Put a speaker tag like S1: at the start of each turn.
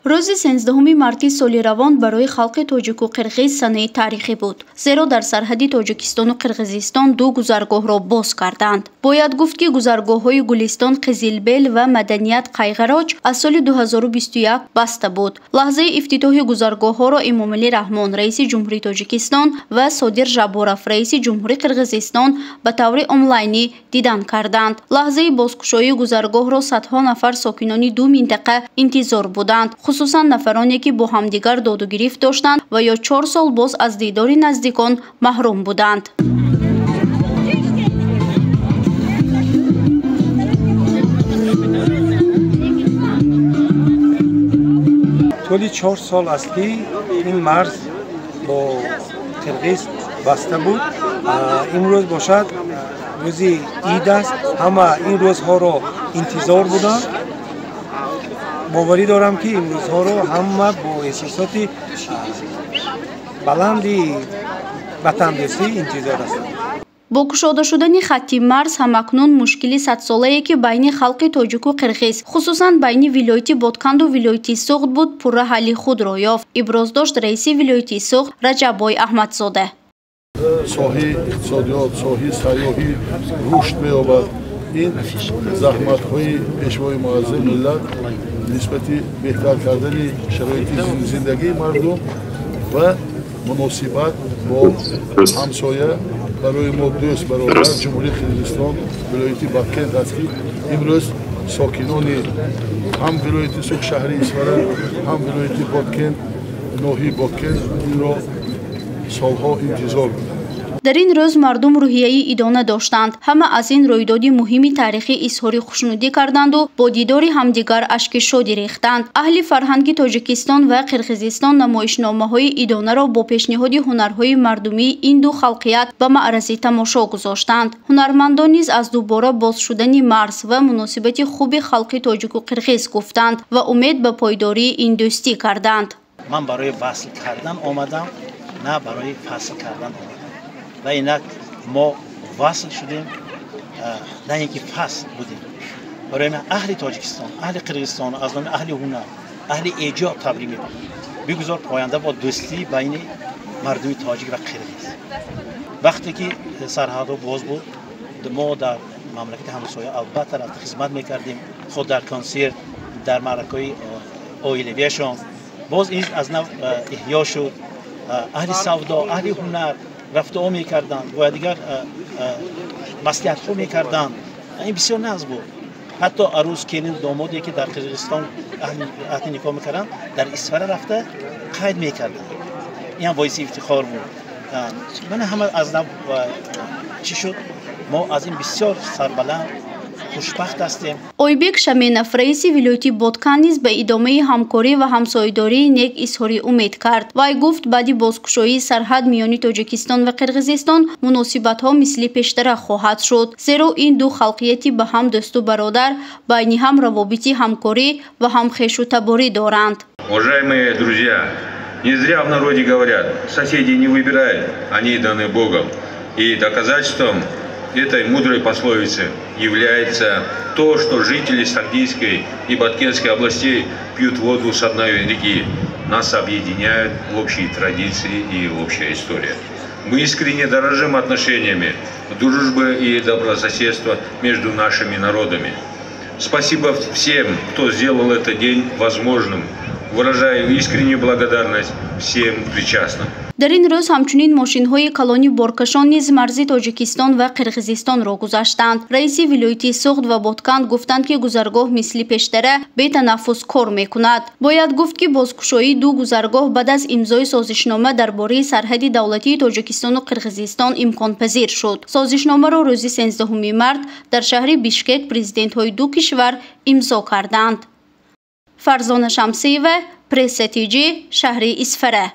S1: روزی 13 марти соли равон барои халқи тоҷику қирғиз санаи таърихӣ буд, зеро дар сарҳади Тоҷикистону Қирғизистон ду гузаргоҳро боз карданд. Бояд гуфт ки гузаргоҳҳои Гулистон, Қизилбел ва Маданият Қайғароч аз соли 2021 баста буд. Лаҳзаи ифтитоҳи гузаргоҳҳоро Эмомалӣ Раҳмон, раиси ҷумҳурии Тоҷикистон ва Содир Жаборов, раиси ҷумҳурии Қирғизистон ба таври онлайнӣ дидан карданд. Лаҳзаи бозкушоии гузаргоҳро садҳо нафар сокинони ду минтақа интизор буданд, хусусан нафароне ки бо ҳамдигар доду гирифт доштанд ва ё 4 сол боз аз дидори наздикон маҳрум буданд.
S2: طولی 4 سال است که این مرز با قرقیز بسته بود. امروز باشد روزی عید است. همه این روزها را انتظار بودند. باوری دارم که این روزها را همه با احساسات بلندی وطندوستی انتظار هستند.
S1: бо кушода шудани хатти марз ҳамакнун мушкили садсолае ки байни халқи тоҷику қирғиз, хусусан байни вилояти Ботканду вилояти Суғд буд, пурра ҳалли худро ёфт. Иброз дошт раиси вилояти Суғд Раҷаббой Аҳмадзода.
S3: соҳаи иқтисодиёт, соҳаи сайёҳӣ рушд меёбад. ин заҳматҳои пешвои муаззин миллат нисбати беҳтар кардани шароити зиндагии мардум ва муносибат бо ҳамсоя барои мо дӯст баробар ҷумҳурии Қирғизистон вилояти Баткент аст ки имрӯз сокинони ҳам вилояти Суғд шаҳри Исфара, ҳам вилояти Баткент, ноҳияи Баткент инро солҳо интизор буданд.
S1: дар ин рӯз мардум рӯҳияи идона доштанд. Ҳама аз ин рӯйдоди муҳими таърихӣ изҳори хушнудӣ карданду бо дидори ҳамдигар ашки шодӣ рехтанд. аҳли фарҳанги Тоҷикистон ва Қирғизистон намоишномаҳои идонаро бо пешниҳоди ҳунарҳои мардумии ин ду халқият ба маърази тамошо гузоштанд. ҳунармандон низ аз дубора боз шудани марз ва муносибати хуби халқи тоҷику қирғиз гуфтанд ва умед ба пойдории ин дӯстӣ карданд.
S4: ман барои васл кардан омадам, на барои фасл кардан омадам. و اینک ما وصل شدیم، نه اینکه فصل بودیم. برای من اهل تاجیکستان، اهل قرقیزستان، از نام اهل هنر، اهل ایجاد تبریک میکنم. بگذار پاینده با دوستی بین مردم تاجیک و قرقیز. وقتی که سرحدها باز بود، ما در مملکت همسایه البته رفت خدمت میکردیم. خود در کنسرت، در معرکه‌های اویلویشان، باز این از نو احیا شد. اهل سودا، اهل هنر رفت آمد می‌کردند و دیگر مصلحت‌ها می‌کردند. این بسیار ناز بود. حتی عروس کلین دامادی که در قرقیزستان عهد نکاح می‌کردند در اسفره رفته قید می‌کردند. این باعث افتخار بود. من همه از نو چی شد؟ ما از این بسیار سربلند خوشبخت هستیم.
S1: Ойбек Шаменов, раиси вилояти Боткан низ ба идомаи ҳамкорӣ ва ҳамсоядории нек изҳори умед кард. Вай гуфт баъди бозкушоии сарҳад миёни Тоҷикистон ва Қирғизистон муносибатҳо мисли пештара хоҳад шуд, зеро ин ду халқияти ба ҳам дӯсту бародар байни ҳам равобити ҳамкорӣ ва ҳамхешутаборӣ доранд.
S5: Уважаемые друзья, не зря в народе говорят, соседей не выбирают, они даны Богом. И доказательством этой мудрой пословицы является то, что жители Сагдийской и Баткентской областей пьют воду с одной реки. Нас объединяют общие традиции и общая история. Мы искренне дорожим отношениями, дружбы и добрососедства между нашими народами. Спасибо всем, кто сделал этот день возможным. Выражаю искреннюю благодарность всем причастным.
S1: дар ин рӯз ҳамчунин мошинҳои калони боркашон низ марзи Тоҷикистон ва Қирғизистонро гузаштанд. раиси вилояти Суғд ва Ботканд гуфтанд ки гузаргоҳ мисли пештара бетанаффус кор мекунад. бояд гуфт ки бозкушоии ду гузаргоҳ баъд аз имзои созишнома дар бораи сарҳади давлатии Тоҷикистону Қирғизистон имконпазир шуд. созишномаро рӯзи 13 март дар шаҳри Бишкек президентҳои ду кишвар имзо карданд. Фарзона Шамсиева, Пресс-TG, шаҳри Исфара.